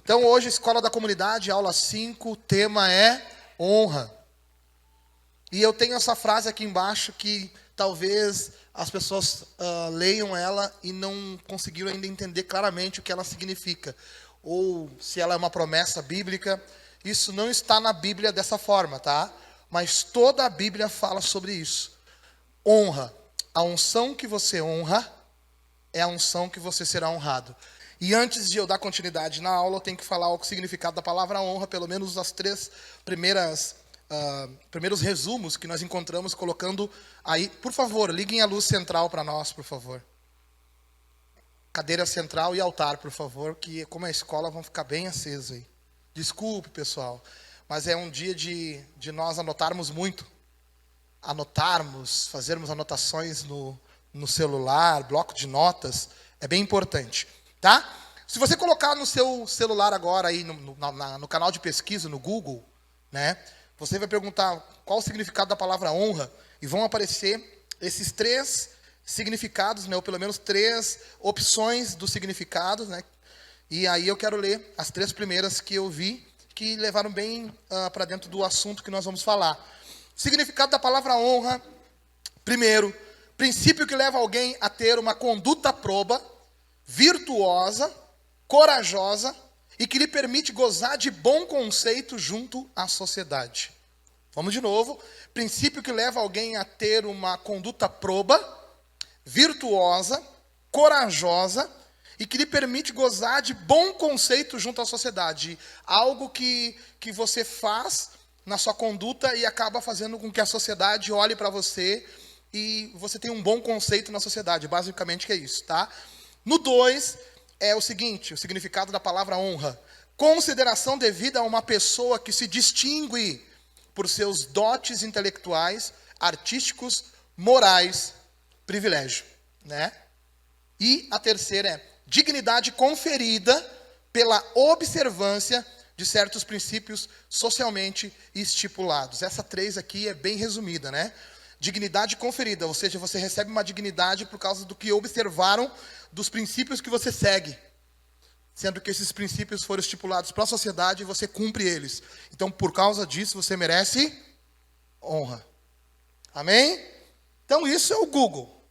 Então hoje, Escola da Comunidade, aula 5, o tema é honra. E eu tenho essa frase aqui embaixo que talvez as pessoas leiam ela e não conseguiram ainda entender claramente o que ela significa. Ou se ela é uma promessa bíblica. Isso não está na Bíblia dessa forma, tá? Mas toda a Bíblia fala sobre isso. Honra. A unção que você honra é a unção que você será honrado. E antes de eu dar continuidade na aula, eu tenho que falar o significado da palavra honra, pelo menos as três primeiros resumos que nós encontramos, colocando aí. Por favor, liguem a luz central para nós, por favor. Cadeira central e altar, por favor, que como é escola, vão ficar bem acesos aí. Desculpe, pessoal, mas é um dia de nós anotarmos muito. Fazermos anotações no celular, bloco de notas, é bem importante, tá? Se você colocar no seu celular agora aí no canal de pesquisa, no Google, né? Você vai perguntar qual o significado da palavra honra e vão aparecer esses três significados, né? Ou pelo menos três opções do significado, né? E aí eu quero ler as três primeiras que eu vi, que levaram bem para dentro do assunto que nós vamos falar. Significado da palavra honra, primeiro, princípio que leva alguém a ter uma conduta proba, virtuosa, corajosa e que lhe permite gozar de bom conceito junto à sociedade. Vamos de novo. Princípio que leva alguém a ter uma conduta proba, virtuosa, corajosa e que lhe permite gozar de bom conceito junto à sociedade. Algo que você faz na sua conduta e acaba fazendo com que a sociedade olhe para você e você tenha um bom conceito na sociedade. Basicamente que é isso, tá? No 2 é o seguinte, o significado da palavra honra. Consideração devida a uma pessoa que se distingue por seus dotes intelectuais, artísticos, morais, privilégio, né? E a terceira é dignidade conferida pela observância de certos princípios socialmente estipulados. Essa 3 aqui é bem resumida, né? Dignidade conferida, ou seja, você recebe uma dignidade por causa do que observaram dos princípios que você segue. Sendo que esses princípios foram estipulados para a sociedade e você cumpre eles. Então, por causa disso, você merece honra. Amém? Então, isso é o Google.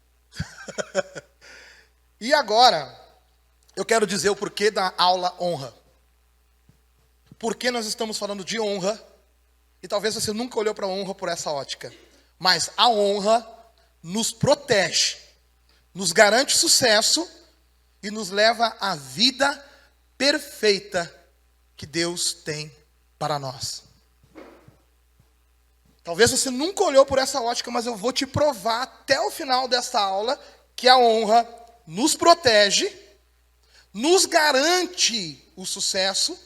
E agora, eu quero dizer o porquê da aula honra. Por que nós estamos falando de honra? E talvez você nunca olhou para a honra por essa ótica. Mas a honra nos protege, nos garante sucesso e nos leva à vida perfeita que Deus tem para nós. Talvez você nunca olhou por essa ótica, mas eu vou te provar até o final dessa aula que a honra nos protege, nos garante o sucesso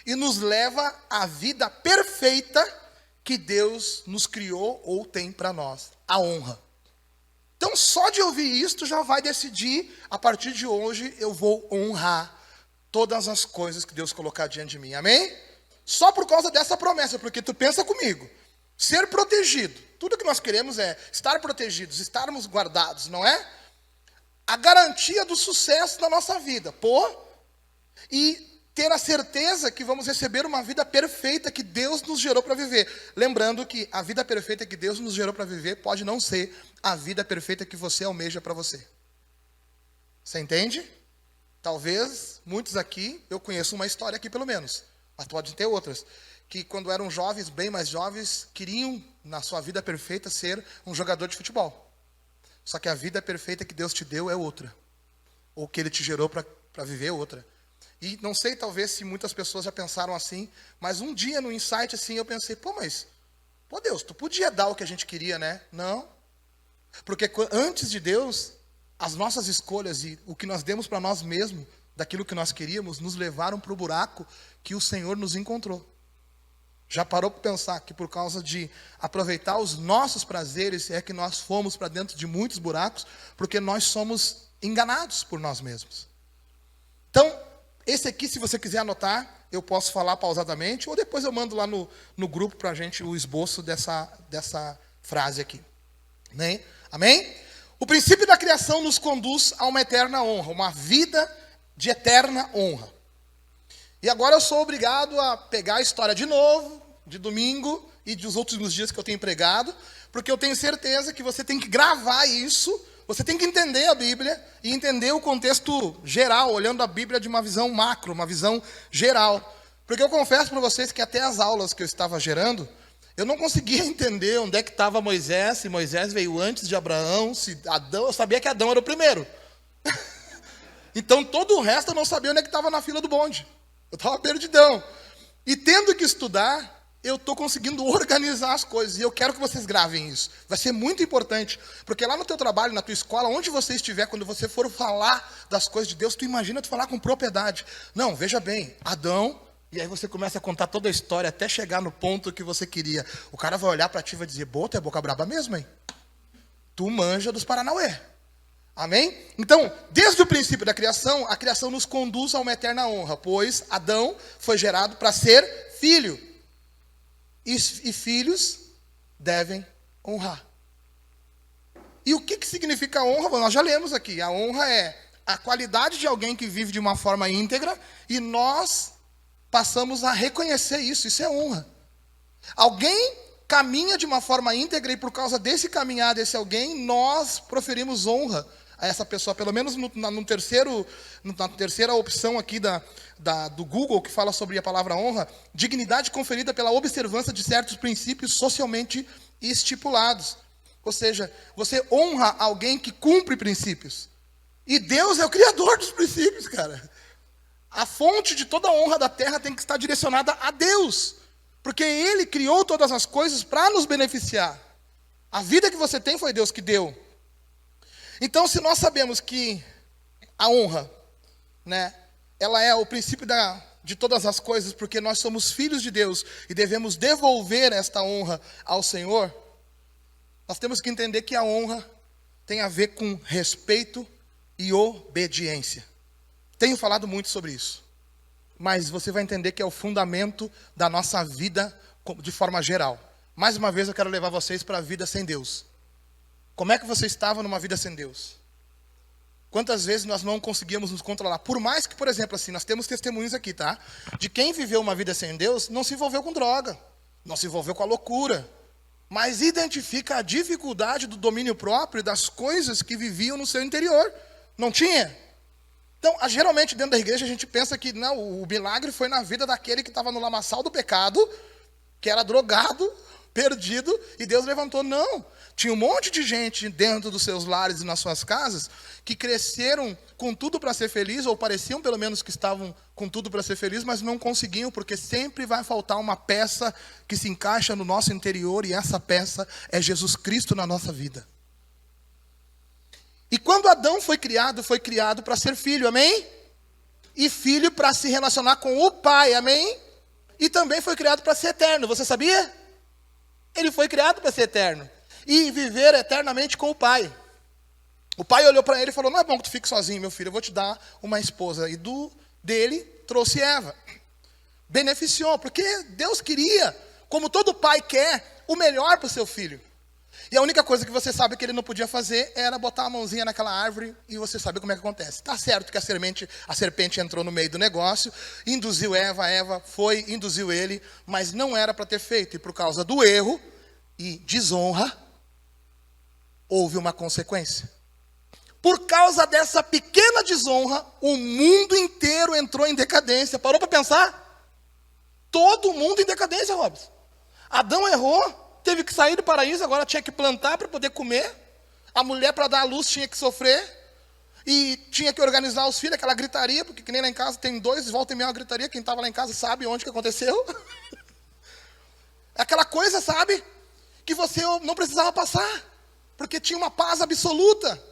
e nos leva à vida perfeita que Deus nos criou ou tem para nós. A honra. Então, só de ouvir isto, já vai decidir, a partir de hoje, eu vou honrar todas as coisas que Deus colocar diante de mim. Amém? Só por causa dessa promessa, porque tu pensa comigo. Ser protegido. Tudo que nós queremos é estar protegidos, estarmos guardados, não é? A garantia do sucesso na nossa vida. E ter a certeza que vamos receber uma vida perfeita que Deus nos gerou para viver. Lembrando que a vida perfeita que Deus nos gerou para viver pode não ser a vida perfeita que você almeja para você. Você entende? Talvez, muitos aqui, eu conheço uma história aqui pelo menos, mas pode ter outras, que quando eram jovens, bem mais jovens, queriam, na sua vida perfeita, ser um jogador de futebol. Só que a vida perfeita que Deus te deu é outra. Ou que Ele te gerou para viver é outra. E não sei, talvez, se muitas pessoas já pensaram assim, mas um dia no insight, assim, eu pensei, mas Deus, tu podia dar o que a gente queria, né? Não. Porque antes de Deus, as nossas escolhas e o que nós demos para nós mesmos, daquilo que nós queríamos, nos levaram para o buraco que o Senhor nos encontrou. Já parou para pensar que por causa de aproveitar os nossos prazeres, é que nós fomos para dentro de muitos buracos, porque nós somos enganados por nós mesmos. Então, esse aqui, se você quiser anotar, eu posso falar pausadamente, ou depois eu mando lá no grupo para a gente o esboço dessa frase aqui. Amém? O princípio da criação nos conduz a uma eterna honra, uma vida de eterna honra. E agora eu sou obrigado a pegar a história de novo, de domingo e dos últimos dias que eu tenho pregado, porque eu tenho certeza que você tem que gravar isso, você tem que entender a Bíblia e entender o contexto geral, olhando a Bíblia de uma visão macro, uma visão geral. Porque eu confesso para vocês que até as aulas que eu estava gerando, eu não conseguia entender onde é que estava Moisés, se Moisés veio antes de Abraão, se Adão, eu sabia que Adão era o primeiro. Então todo o resto eu não sabia onde é que estava na fila do bonde. Eu estava perdidão. E tendo que estudar, eu estou conseguindo organizar as coisas. E eu quero que vocês gravem isso. Vai ser muito importante. Porque lá no teu trabalho, na tua escola, onde você estiver, quando você for falar das coisas de Deus, tu imagina tu falar com propriedade. Não, veja bem, Adão, e aí você começa a contar toda a história até chegar no ponto que você queria. O cara vai olhar para ti e vai dizer, tu é boca braba mesmo, hein? Tu manja dos Paranauê. Amém? Então, desde o princípio da criação, a criação nos conduz a uma eterna honra, pois Adão foi gerado para ser filho. E filhos devem honrar. E o que significa honra? Bom, nós já lemos aqui. A honra é a qualidade de alguém que vive de uma forma íntegra e nós passamos a reconhecer isso. Isso é honra. Alguém caminha de uma forma íntegra e por causa desse caminhar desse alguém, nós proferimos honra a essa pessoa, pelo menos na terceira opção aqui do Google, que fala sobre a palavra honra, dignidade conferida pela observância de certos princípios socialmente estipulados. Ou seja, você honra alguém que cumpre princípios. E Deus é o criador dos princípios, cara. A fonte de toda a honra da terra tem que estar direcionada a Deus. Porque Ele criou todas as coisas para nos beneficiar. A vida que você tem foi Deus que deu. Então, se nós sabemos que a honra, né, ela é o princípio de todas as coisas, porque nós somos filhos de Deus e devemos devolver esta honra ao Senhor, nós temos que entender que a honra tem a ver com respeito e obediência. Tenho falado muito sobre isso, mas você vai entender que é o fundamento da nossa vida de forma geral. Mais uma vez eu quero levar vocês para a vida sem Deus. Como é que você estava numa vida sem Deus? Quantas vezes nós não conseguíamos nos controlar? Por mais que, por exemplo, assim, nós temos testemunhos aqui, tá? De quem viveu uma vida sem Deus, não se envolveu com droga, não se envolveu com a loucura, mas identifica a dificuldade do domínio próprio e das coisas que viviam no seu interior. Não tinha? Então, geralmente dentro da igreja a gente pensa que não, o milagre foi na vida daquele que estava no lamaçal do pecado, que era drogado, perdido, e Deus levantou. Não, tinha um monte de gente dentro dos seus lares e nas suas casas que cresceram com tudo para ser feliz, ou pareciam pelo menos que estavam com tudo para ser feliz, mas não conseguiam, porque sempre vai faltar uma peça que se encaixa no nosso interior, e essa peça é Jesus Cristo na nossa vida. E quando Adão foi criado para ser filho, amém? E filho para se relacionar com o Pai, amém? E também foi criado para ser eterno, você sabia? Ele foi criado para ser eterno e viver eternamente com o Pai. O Pai olhou para ele e falou, não é bom que tu fique sozinho, meu filho, eu vou te dar uma esposa. E dele trouxe Eva. Beneficiou, porque Deus queria, como todo pai quer, o melhor para o seu filho. E a única coisa que você sabe que ele não podia fazer era botar a mãozinha naquela árvore, e você sabe como é que acontece. Está certo que a serpente entrou no meio do negócio, induziu Eva foi, induziu ele, mas não era para ter feito. E por causa do erro e desonra, houve uma consequência. Por causa dessa pequena desonra, o mundo inteiro entrou em decadência. Parou para pensar? Todo mundo em decadência, Robson. Adão errou. Teve que sair do paraíso, agora tinha que plantar para poder comer. A mulher, para dar à luz, tinha que sofrer. E tinha que organizar os filhos, aquela gritaria, porque que nem lá em casa tem dois, volta e meia uma gritaria. Quem estava lá em casa sabe onde que aconteceu. Aquela coisa, sabe? Que você não precisava passar. Porque tinha uma paz absoluta.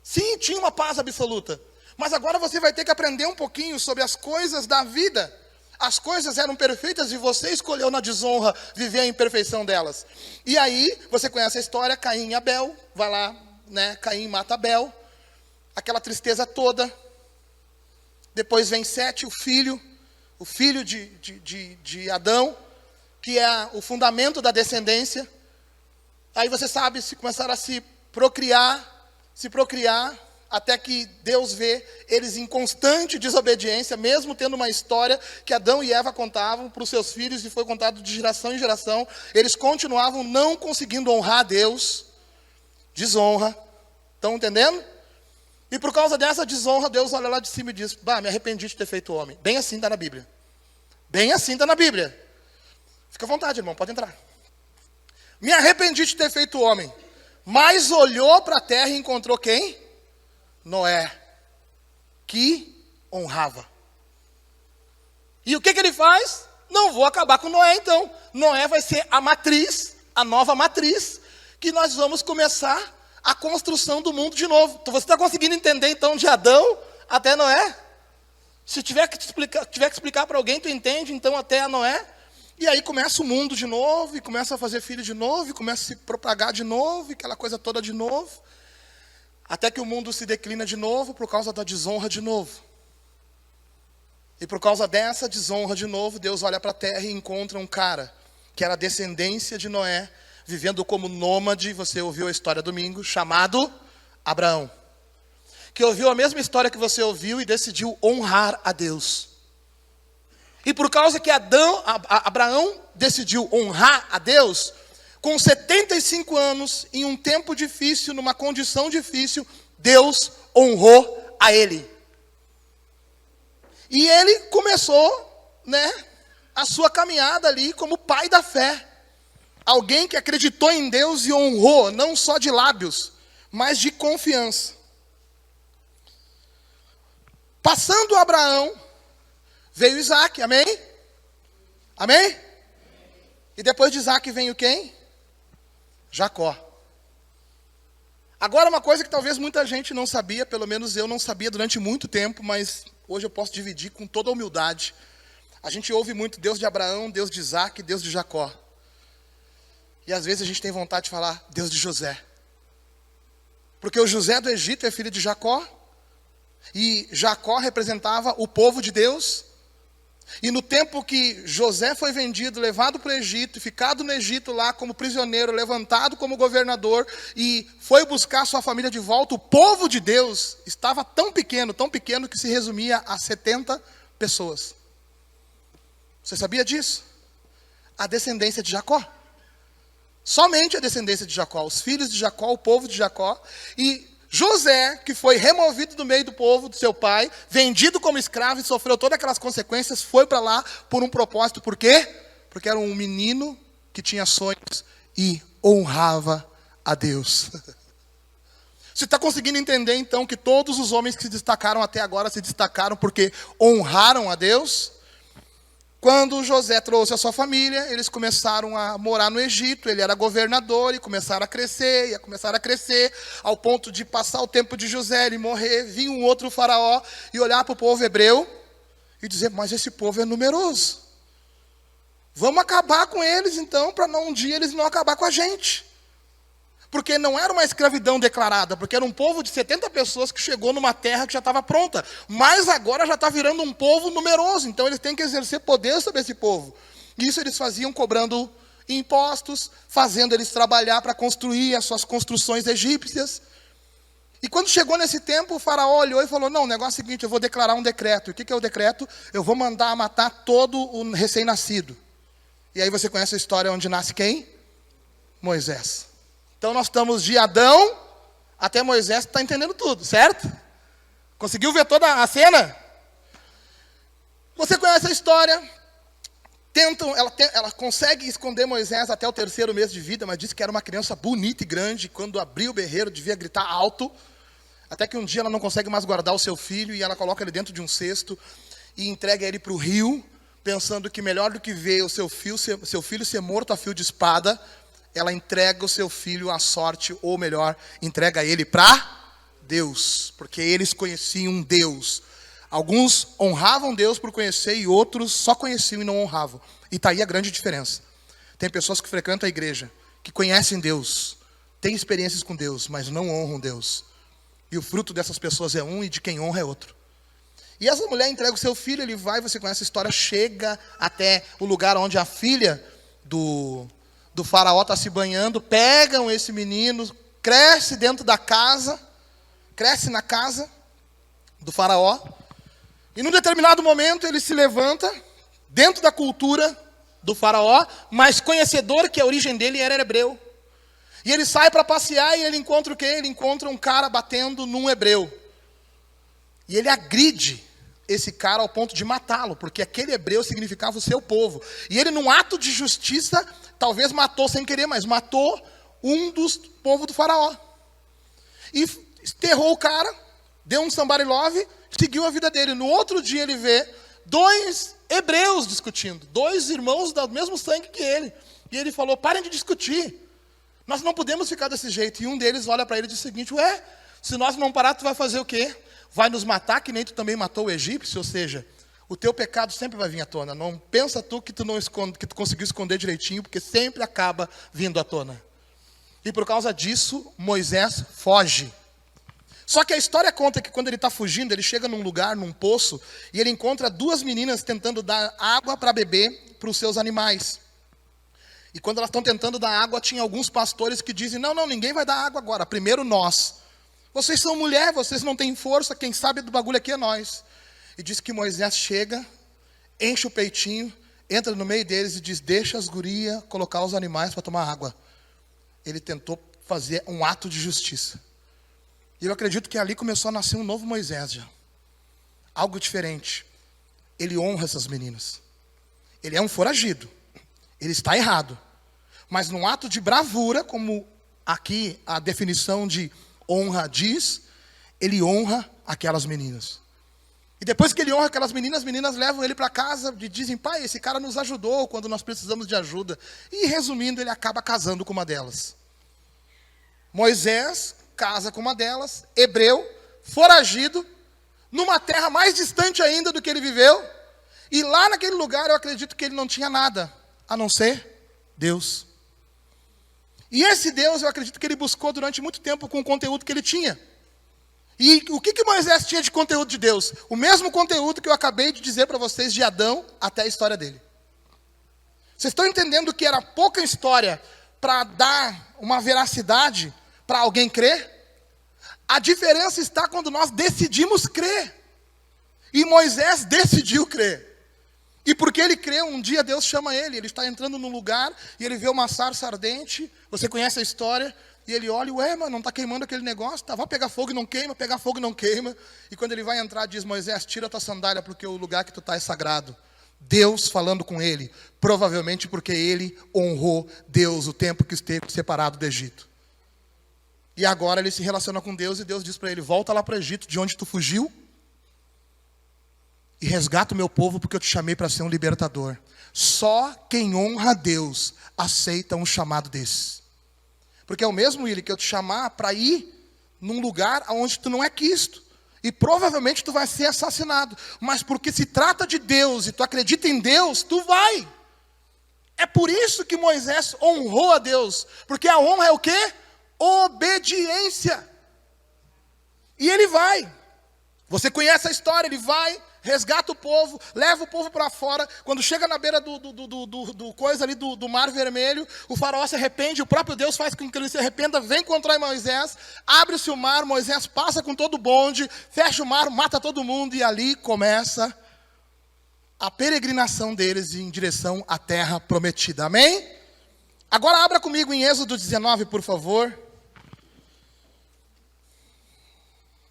Sim, tinha uma paz absoluta. Mas agora você vai ter que aprender um pouquinho sobre as coisas da vida. As coisas eram perfeitas e você escolheu na desonra viver a imperfeição delas. E aí, você conhece a história, Caim e Abel, vai lá, né? Caim mata Abel, aquela tristeza toda. Depois vem Sete, o filho de Adão, que é o fundamento da descendência. Aí você sabe, se começaram a se procriar, até que Deus vê eles em constante desobediência, mesmo tendo uma história que Adão e Eva contavam para os seus filhos, e foi contado de geração em geração, eles continuavam não conseguindo honrar a Deus, desonra, estão entendendo? E por causa dessa desonra, Deus olha lá de cima e diz, bah, me arrependi de ter feito homem. Bem assim está na Bíblia. Bem assim está na Bíblia. Fica à vontade, irmão, pode entrar. Me arrependi de ter feito homem. Mas olhou para a terra e encontrou quem? Noé, que honrava. E o que ele faz? Não vou acabar com Noé então. Noé vai ser a matriz, a nova matriz, que nós vamos começar a construção do mundo de novo. Então, você está conseguindo entender então de Adão até Noé? Se tiver que explicar para alguém, tu entende então até a Noé? E aí começa o mundo de novo, e começa a fazer filho de novo, e começa a se propagar de novo, e aquela coisa toda de novo. Até que o mundo se declina de novo por causa da desonra de novo. E por causa dessa desonra de novo, Deus olha para a terra e encontra um cara que era descendência de Noé, vivendo como nômade, você ouviu a história domingo, chamado Abraão. Que ouviu a mesma história que você ouviu e decidiu honrar a Deus. E por causa que Abraão decidiu honrar a Deus, com 75 anos, em um tempo difícil, numa condição difícil, Deus honrou a ele. E ele começou, a sua caminhada ali como pai da fé. Alguém que acreditou em Deus e honrou, não só de lábios, mas de confiança. Passando Abraão, veio Isaac, amém? Amém? E depois de Isaac veio quem? Jacó. Agora uma coisa que talvez muita gente não sabia, pelo menos eu não sabia durante muito tempo, mas hoje eu posso dividir com toda a humildade. A gente ouve muito Deus de Abraão, Deus de Isaac, Deus de Jacó. E às vezes a gente tem vontade de falar Deus de José. Porque o José do Egito é filho de Jacó, e Jacó representava o povo de Deus. E no tempo que José foi vendido, levado para o Egito, ficado no Egito lá como prisioneiro, levantado como governador, e foi buscar sua família de volta, o povo de Deus estava tão pequeno que se resumia a 70 pessoas. Você sabia disso? A descendência de Jacó. Somente a descendência de Jacó, os filhos de Jacó, o povo de Jacó. E José, que foi removido do meio do povo do seu pai, vendido como escravo e sofreu todas aquelas consequências, foi para lá por um propósito. Por quê? Porque era um menino que tinha sonhos e honrava a Deus. Você está conseguindo entender então que todos os homens que se destacaram até agora se destacaram porque honraram a Deus? Quando José trouxe a sua família, eles começaram a morar no Egito, ele era governador e começaram a crescer, ao ponto de passar o tempo de José, ele morrer, vir um outro faraó e olhar para o povo hebreu e dizer, mas esse povo é numeroso. Vamos acabar com eles então, para um dia eles não acabar com a gente. Porque não era uma escravidão declarada, porque era um povo de 70 pessoas que chegou numa terra que já estava pronta. Mas agora já está virando um povo numeroso, então eles têm que exercer poder sobre esse povo. Isso eles faziam cobrando impostos, fazendo eles trabalhar para construir as suas construções egípcias. E quando chegou nesse tempo, o faraó olhou e falou, não, o negócio é o seguinte, eu vou declarar um decreto. E o que é o decreto? Eu vou mandar matar todo o recém-nascido. E aí você conhece a história onde nasce quem? Moisés. Então nós estamos de Adão até Moisés, está entendendo tudo, certo? Conseguiu ver toda a cena? Você conhece a história? Ela consegue esconder Moisés até o 3º mês de vida, mas disse que era uma criança bonita e grande, quando abriu o berreiro devia gritar alto, até que um dia ela não consegue mais guardar o seu filho, e ela coloca ele dentro de um cesto, e entrega ele para o rio, pensando que melhor do que ver o seu filho ser morto a fio de espada, ela entrega o seu filho à sorte, ou melhor, entrega ele para Deus, porque eles conheciam Deus. Alguns honravam Deus por conhecer e outros só conheciam e não honravam. E está aí a grande diferença. Tem pessoas que frequentam a igreja, que conhecem Deus, têm experiências com Deus, mas não honram Deus. E o fruto dessas pessoas é um e de quem honra é outro. E essa mulher entrega o seu filho, ele vai, você conhece a história, chega até o lugar onde a filha do faraó está se banhando, pegam esse menino, cresce dentro da casa, cresce na casa do faraó, e num determinado momento ele se levanta, dentro da cultura do faraó, mas conhecedor que a origem dele era hebreu. E ele sai para passear e ele encontra o quê? Ele encontra um cara batendo num hebreu. E ele agride esse cara ao ponto de matá-lo, porque aquele hebreu significava o seu povo. E ele, num ato de justiça, talvez matou sem querer, mas matou um dos povos do faraó. E enterrou o cara, deu um somebody love, seguiu a vida dele. No outro dia ele vê 2 hebreus discutindo, 2 irmãos do mesmo sangue que ele. E ele falou, parem de discutir. Nós não podemos ficar desse jeito. E um deles olha para ele e diz o seguinte, ué, se nós não parar, tu vai fazer o quê? Vai nos matar que nem tu também matou o egípcio? Ou seja, o teu pecado sempre vai vir à tona. Não pensa tu que tu não esconde, que tu conseguiu esconder direitinho, porque sempre acaba vindo à tona. E por causa disso, Moisés foge. Só que a história conta que quando ele está fugindo, ele chega num lugar, num poço, e ele encontra 2 meninas tentando dar água para beber para os seus animais. E quando elas estão tentando dar água, tinha alguns pastores que dizem, não, ninguém vai dar água agora, primeiro nós. Vocês são mulher, vocês não têm força, quem sabe do bagulho aqui é nós. E diz que Moisés chega, enche o peitinho, entra no meio deles e diz, deixa as gurias colocar os animais para tomar água. Ele tentou fazer um ato de justiça. E eu acredito que ali começou a nascer um novo Moisés já. Algo diferente. Ele honra essas meninas. Ele é um foragido. Ele está errado. Mas num ato de bravura, como aqui a definição de honra diz, ele honra aquelas meninas. E depois que ele honra aquelas meninas, as meninas levam ele para casa e dizem, pai, esse cara nos ajudou quando nós precisamos de ajuda. E resumindo, ele acaba casando com uma delas. Moisés casa com uma delas, hebreu, foragido, numa terra mais distante ainda do que ele viveu. E lá naquele lugar eu acredito que ele não tinha nada, a não ser Deus. E esse Deus eu acredito que ele buscou durante muito tempo com o conteúdo que ele tinha. E o que Moisés tinha de conteúdo de Deus? O mesmo conteúdo que eu acabei de dizer para vocês de Adão até a história dele. Vocês estão entendendo que era pouca história para dar uma veracidade para alguém crer? A diferença está quando nós decidimos crer. E Moisés decidiu crer. E porque ele crê, um dia Deus chama ele. Ele está entrando num lugar e ele vê uma sarça ardente. Você conhece a história? E ele olha, ué, mas não está queimando aquele negócio? Tá, vai pegar fogo e não queima, pegar fogo e não queima. E quando ele vai entrar, diz, Moisés, tira a tua sandália porque o lugar que tu está é sagrado. Deus falando com ele, provavelmente porque ele honrou Deus o tempo que esteve separado do Egito. E agora ele se relaciona com Deus e Deus diz para ele, volta lá para o Egito, de onde tu fugiu, e resgata o meu povo porque eu te chamei para ser um libertador. Só quem honra a Deus aceita um chamado desse. Porque é o mesmo, Willi, que eu te chamar para ir num lugar onde tu não é quisto. E provavelmente tu vai ser assassinado. Mas porque se trata de Deus e tu acredita em Deus, tu vai. É por isso que Moisés honrou a Deus. Porque a honra é o quê? Obediência. E ele vai. Você conhece a história, ele vai, resgata o povo, leva o povo para fora. Quando chega na beira do Mar Vermelho, o faraó se arrepende, o próprio Deus faz com que ele se arrependa, vem contra Moisés, abre-se o mar, Moisés passa com todo o bonde, fecha o mar, mata todo mundo, e ali começa a peregrinação deles em direção à terra prometida. Amém? Agora abra comigo em Êxodo 19, por favor.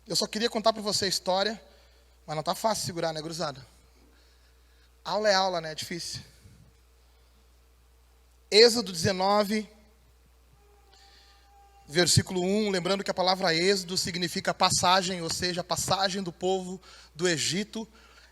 Eu só queria contar para você a história, mas não está fácil segurar, né, gurizada? Aula é aula, né? É difícil. Êxodo 19, versículo 1, lembrando que a palavra êxodo significa passagem, ou seja, a passagem do povo do Egito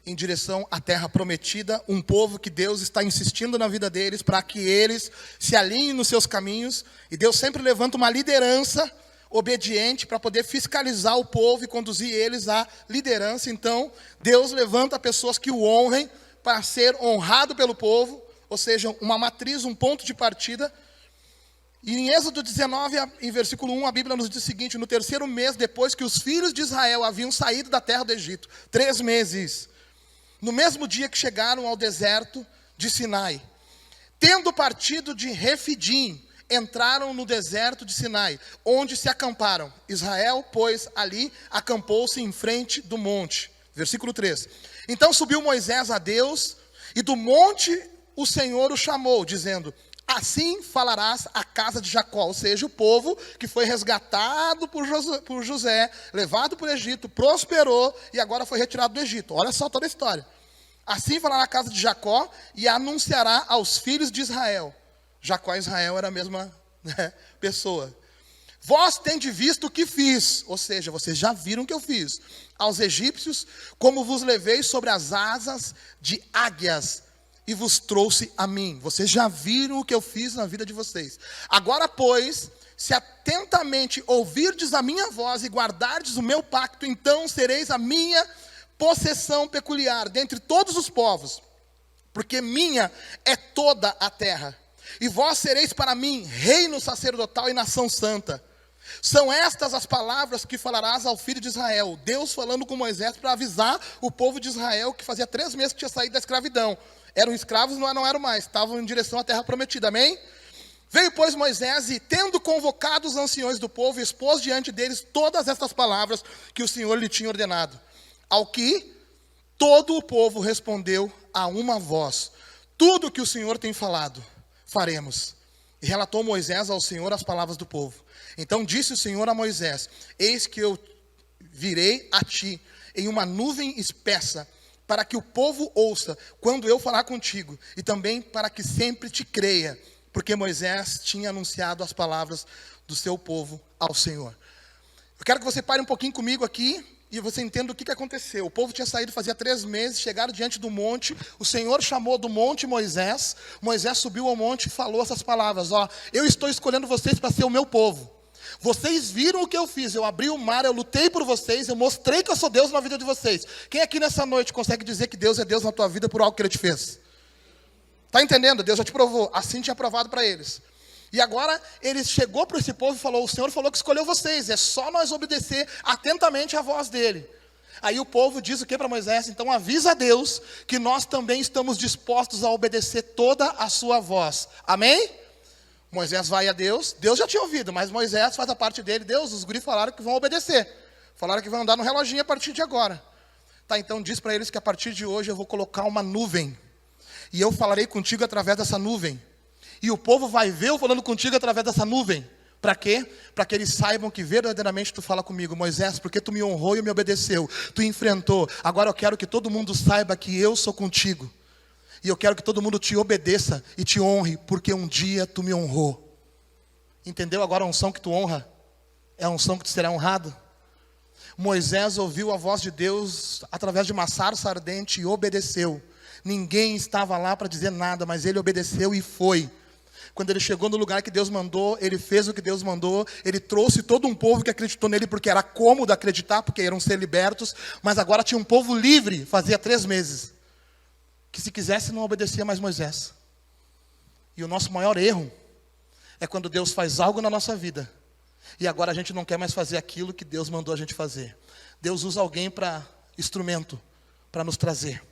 em direção à terra prometida, um povo que Deus está insistindo na vida deles para que eles se alinhem nos seus caminhos, e Deus sempre levanta uma liderança obediente para poder fiscalizar o povo e conduzir eles à liderança. Então, Deus levanta pessoas que o honrem para ser honrado pelo povo, ou seja, uma matriz, um ponto de partida. E em Êxodo 19, em versículo 1, a Bíblia nos diz o seguinte, no 3º mês, depois que os filhos de Israel haviam saído da terra do Egito, 3 meses, no mesmo dia que chegaram ao deserto de Sinai, tendo partido de Refidim, entraram no deserto de Sinai, onde se acamparam. Israel, pois, ali acampou-se em frente do monte. Versículo 3. Então subiu Moisés a Deus, e do monte o Senhor o chamou, dizendo: assim falarás à casa de Jacó, ou seja, o povo que foi resgatado por José, levado para o Egito, prosperou e agora foi retirado do Egito. Olha só toda a história. Assim falará à casa de Jacó e anunciará aos filhos de Israel. Jacó e Israel era a mesma pessoa. Vós tendes visto o que fiz, ou seja, vocês já viram o que eu fiz aos egípcios, como vos levei sobre as asas de águias e vos trouxe a mim. Vocês já viram o que eu fiz na vida de vocês. Agora, pois, se atentamente ouvirdes a minha voz e guardardes o meu pacto, então sereis a minha possessão peculiar dentre todos os povos, porque minha é toda a terra. E vós sereis para mim reino sacerdotal e nação santa. São estas as palavras que falarás ao filho de Israel. Deus falando com Moisés para avisar o povo de Israel que fazia 3 meses que tinha saído da escravidão. Eram escravos, não eram mais, estavam em direção à terra prometida, amém? Veio, pois, Moisés e, tendo convocado os anciões do povo, expôs diante deles todas estas palavras que o Senhor lhe tinha ordenado. Ao que todo o povo respondeu a uma voz: tudo o que o Senhor tem falado, faremos. E relatou Moisés ao Senhor as palavras do povo. Então disse o Senhor a Moisés: eis que eu virei a ti em uma nuvem espessa, para que o povo ouça quando eu falar contigo, e também para que sempre te creia, porque Moisés tinha anunciado as palavras do seu povo ao Senhor. Eu quero que você pare um pouquinho comigo aqui, e você entenda o que aconteceu. O povo tinha saído fazia 3 meses, chegaram diante do monte, o Senhor chamou do monte Moisés, Moisés subiu ao monte e falou essas palavras: ó, eu estou escolhendo vocês para ser o meu povo. Vocês viram o que eu fiz, eu abri o mar, eu lutei por vocês, eu mostrei que eu sou Deus na vida de vocês. Quem aqui nessa noite consegue dizer que Deus é Deus na tua vida por algo que Ele te fez? Está entendendo? Deus já te provou, assim tinha provado para eles. E agora ele chegou para esse povo e falou: o Senhor falou que escolheu vocês, é só nós obedecer atentamente à voz dele. Aí o povo diz o que para Moisés? Então avisa a Deus que nós também estamos dispostos a obedecer toda a sua voz. Amém? Moisés vai a Deus, Deus já tinha ouvido, mas Moisés faz a parte dele. Deus, os guris falaram que vão obedecer, falaram que vão andar no reloginho a partir de agora. Tá, então diz para eles que a partir de hoje eu vou colocar uma nuvem, e eu falarei contigo através dessa nuvem, e o povo vai ver eu falando contigo através dessa nuvem. Para quê? Para que eles saibam que verdadeiramente tu fala comigo. Moisés, porque tu me honrou e me obedeceu, tu enfrentou, agora eu quero que todo mundo saiba que eu sou contigo. E eu quero que todo mundo te obedeça e te honre, porque um dia tu me honrou. Entendeu agora a unção que tu honra? É a unção que tu será honrado. Moisés ouviu a voz de Deus através de uma sarça ardente e obedeceu. Ninguém estava lá para dizer nada, mas ele obedeceu e foi. Quando ele chegou no lugar que Deus mandou, ele fez o que Deus mandou, ele trouxe todo um povo que acreditou nele, porque era cômodo acreditar, porque iam ser libertos, mas agora tinha um povo livre, fazia 3 meses. Que se quisesse não obedecia mais Moisés. E o nosso maior erro é quando Deus faz algo na nossa vida e agora a gente não quer mais fazer aquilo que Deus mandou a gente fazer. Deus usa alguém para instrumento, para nos trazer.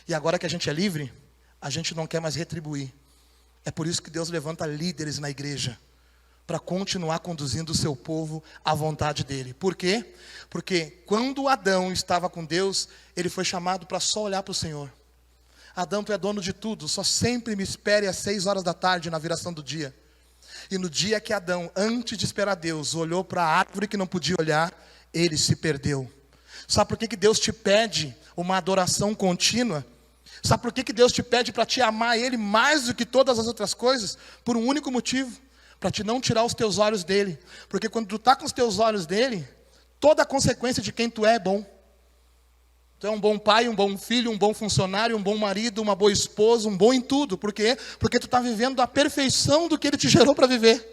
E agora que a gente é livre, a gente não quer mais retribuir. É por isso que Deus levanta líderes na igreja, para continuar conduzindo o seu povo à vontade dele. Por quê? Porque quando Adão estava com Deus, ele foi chamado para só olhar para o Senhor. Adão, tu é dono de tudo, só sempre me espere às 6 horas da tarde na viração do dia. E no dia que Adão, antes de esperar Deus, olhou para a árvore que não podia olhar, ele se perdeu. Sabe por que Deus te pede uma adoração contínua? Sabe por que Deus te pede para te amar Ele mais do que todas as outras coisas? Por um único motivo: para te não tirar os teus olhos dele. Porque quando tu está com os teus olhos dele, toda a consequência de quem tu é bom. Tu é um bom pai, um bom filho, um bom funcionário, um bom marido, uma boa esposa, um bom em tudo. Por quê? Porque tu está vivendo a perfeição do que Ele te gerou para viver.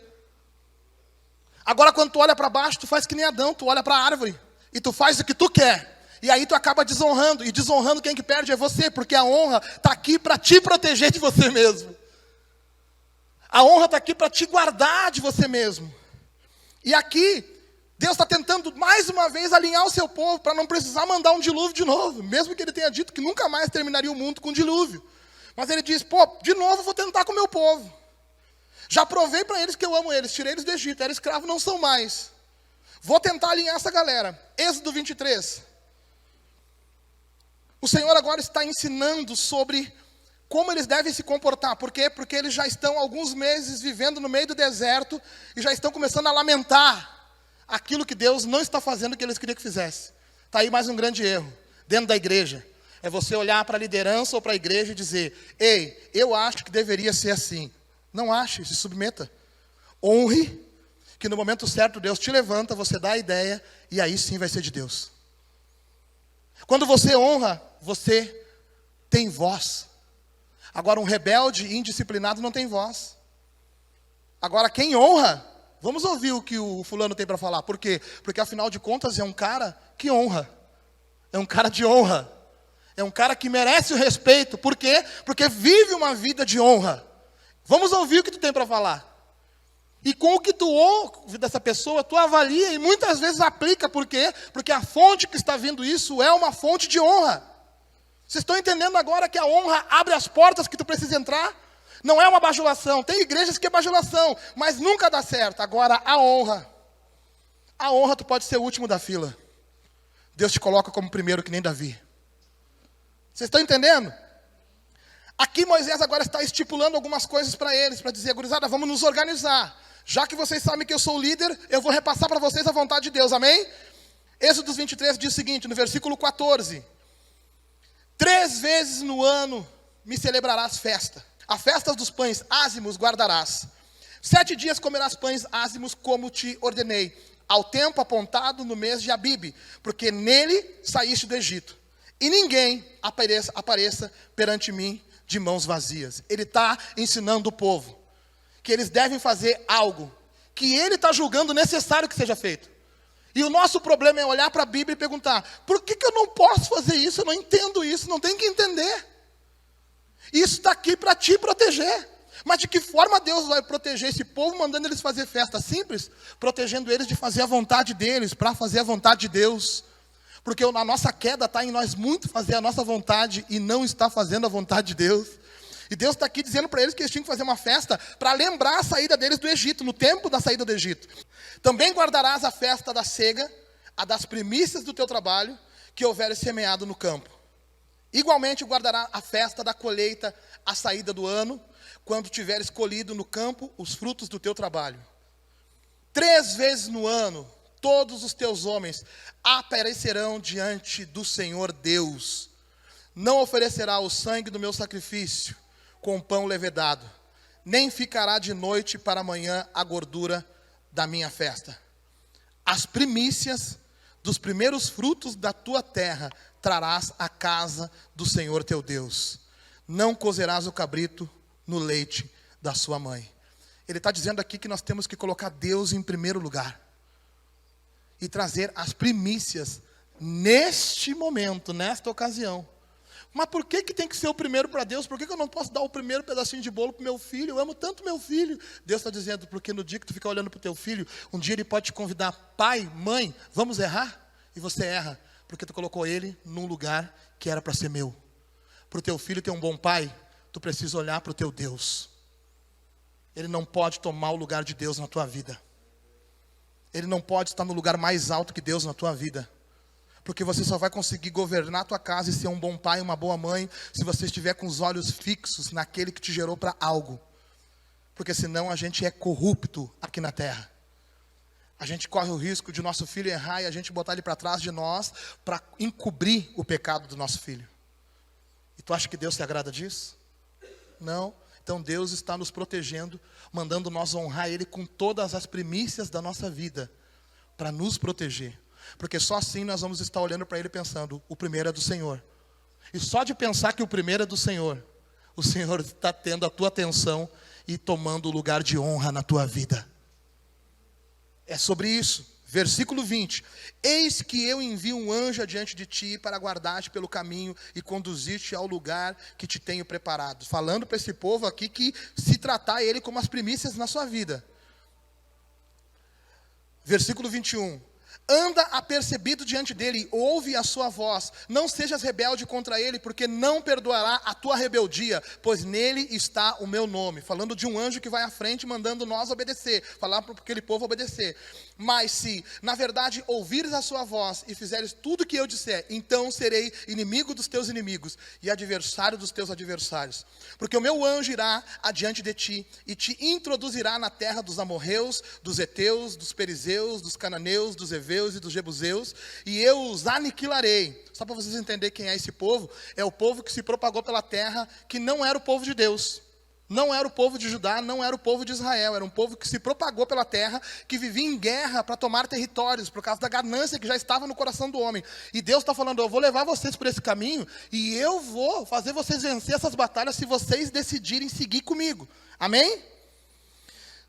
Agora quando tu olha para baixo, tu faz que nem Adão, tu olha para a árvore e tu faz o que tu quer. E aí tu acaba desonrando, e desonrando quem que perde é você, porque a honra está aqui para te proteger de você mesmo. A honra está aqui para te guardar de você mesmo. E aqui Deus está tentando mais uma vez alinhar o seu povo para não precisar mandar um dilúvio de novo. Mesmo que ele tenha dito que nunca mais terminaria o mundo com dilúvio. Mas ele diz: pô, de novo eu vou tentar com o meu povo. Já provei para eles que eu amo eles, tirei eles do Egito, eram escravos, não são mais. Vou tentar alinhar essa galera. Êxodo 23. O Senhor agora está ensinando sobre como eles devem se comportar. Por quê? Porque eles já estão alguns meses vivendo no meio do deserto e já estão começando a lamentar aquilo que Deus não está fazendo o que eles queriam que fizesse. Está aí mais um grande erro dentro da igreja. É você olhar para a liderança ou para a igreja e dizer: ei, eu acho que deveria ser assim. Não ache, se submeta. Honre, que no momento certo Deus te levanta, você dá a ideia e aí sim vai ser de Deus. Quando você honra, você tem voz. Agora um rebelde e indisciplinado não tem voz. Agora quem honra, vamos ouvir o que o fulano tem para falar. Por quê? Porque afinal de contas é um cara que honra. É um cara de honra. É um cara que merece o respeito. Por quê? Porque vive uma vida de honra. Vamos ouvir o que tu tem para falar. E com o que tu ouve dessa pessoa, tu avalia e muitas vezes aplica. Por quê? Porque a fonte que está vindo isso é uma fonte de honra. Vocês estão entendendo agora que a honra abre as portas que tu precisa entrar? Não é uma bajulação. Tem igrejas que é bajulação, mas nunca dá certo. Agora, a honra tu pode ser o último da fila. Deus te coloca como primeiro, que nem Davi. Vocês estão entendendo? Aqui Moisés agora está estipulando algumas coisas para eles, para dizer: gurizada, vamos nos organizar. Já que vocês sabem que eu sou o líder, eu vou repassar para vocês a vontade de Deus, amém? Êxodo 23 diz o seguinte, no versículo 14: 3 vezes no ano me celebrarás festa. A festa dos pães ázimos guardarás. 7 dias comerás pães ázimos como te ordenei, ao tempo apontado no mês de Abibe, porque nele saíste do Egito. E ninguém apareça perante mim de mãos vazias. Ele está ensinando o povo que eles devem fazer algo que ele está julgando necessário que seja feito. E o nosso problema é olhar para a Bíblia e perguntar: por que eu não posso fazer isso? Eu não entendo isso, não tem que entender. Isso está aqui para te proteger. Mas de que forma Deus vai proteger esse povo, mandando eles fazer festa simples? Protegendo eles de fazer a vontade deles, para fazer a vontade de Deus. Porque a nossa queda está em nós muito fazer a nossa vontade e não está fazendo a vontade de Deus. E Deus está aqui dizendo para eles que eles tinham que fazer uma festa para lembrar a saída deles do Egito, no tempo da saída do Egito. Também guardarás a festa da cega, a das primícias do teu trabalho, que houveres semeado no campo. Igualmente guardará a festa da colheita, a saída do ano, quando tiveres colhido no campo os frutos do teu trabalho. 3 vezes no ano, todos os teus homens aparecerão diante do Senhor Deus. Não oferecerá o sangue do meu sacrifício com pão levedado, nem ficará de noite para amanhã a gordura da minha festa. As primícias dos primeiros frutos da tua terra trarás à casa do Senhor teu Deus. Não cozerás o cabrito no leite da sua mãe. Ele está dizendo aqui que nós temos que colocar Deus em primeiro lugar. E trazer as primícias neste momento, nesta ocasião. Mas por que tem que ser o primeiro para Deus? Por que eu não posso dar o primeiro pedacinho de bolo para o meu filho? Eu amo tanto meu filho. Deus está dizendo, porque no dia que tu ficar olhando para o teu filho, um dia ele pode te convidar: pai, mãe, vamos errar? E você erra, porque tu colocou ele num lugar que era para ser meu. Para o teu filho ter um bom pai, tu precisa olhar para o teu Deus. Ele não pode tomar o lugar de Deus na tua vida. Ele não pode estar no lugar mais alto que Deus na tua vida. Porque você só vai conseguir governar a tua casa e ser um bom pai, uma boa mãe, se você estiver com os olhos fixos naquele que te gerou para algo. Porque senão a gente é corrupto aqui na terra. A gente corre o risco de nosso filho errar e a gente botar ele para trás de nós para encobrir o pecado do nosso filho. E tu acha que Deus se agrada disso? Não. Então Deus está nos protegendo, mandando nós honrar Ele com todas as primícias da nossa vida, para nos proteger. Porque só assim nós vamos estar olhando para Ele pensando: o primeiro é do Senhor. E só de pensar que o primeiro é do Senhor, o Senhor está tendo a tua atenção e tomando o lugar de honra na tua vida. É sobre isso. Versículo 20: eis que eu envio um anjo adiante de ti para guardar-te pelo caminho e conduzir-te ao lugar que te tenho preparado. Falando para esse povo aqui que se tratar ele como as primícias na sua vida. Versículo 21: Anda apercebido diante dele, ouve a sua voz. Não sejas rebelde contra ele, porque não perdoará a tua rebeldia, pois nele está o meu nome. Falando de um anjo que vai à frente, mandando nós obedecer. Falar para aquele povo obedecer. Mas se, na verdade, ouvires a sua voz e fizeres tudo o que eu disser, então serei inimigo dos teus inimigos e adversário dos teus adversários. Porque o meu anjo irá adiante de ti e te introduzirá na terra dos amorreus, dos heteus, dos perizeus, dos cananeus, dos heveus e dos jebuseus, e eu os aniquilarei. Só para vocês entenderem quem é esse povo, é o povo que se propagou pela terra, que não era o povo de Deus. Não era o povo de Judá, não era o povo de Israel, era um povo que se propagou pela terra, que vivia em guerra para tomar territórios, por causa da ganância que já estava no coração do homem. E Deus está falando, eu vou levar vocês por esse caminho, e eu vou fazer vocês vencer essas batalhas, se vocês decidirem seguir comigo. Amém?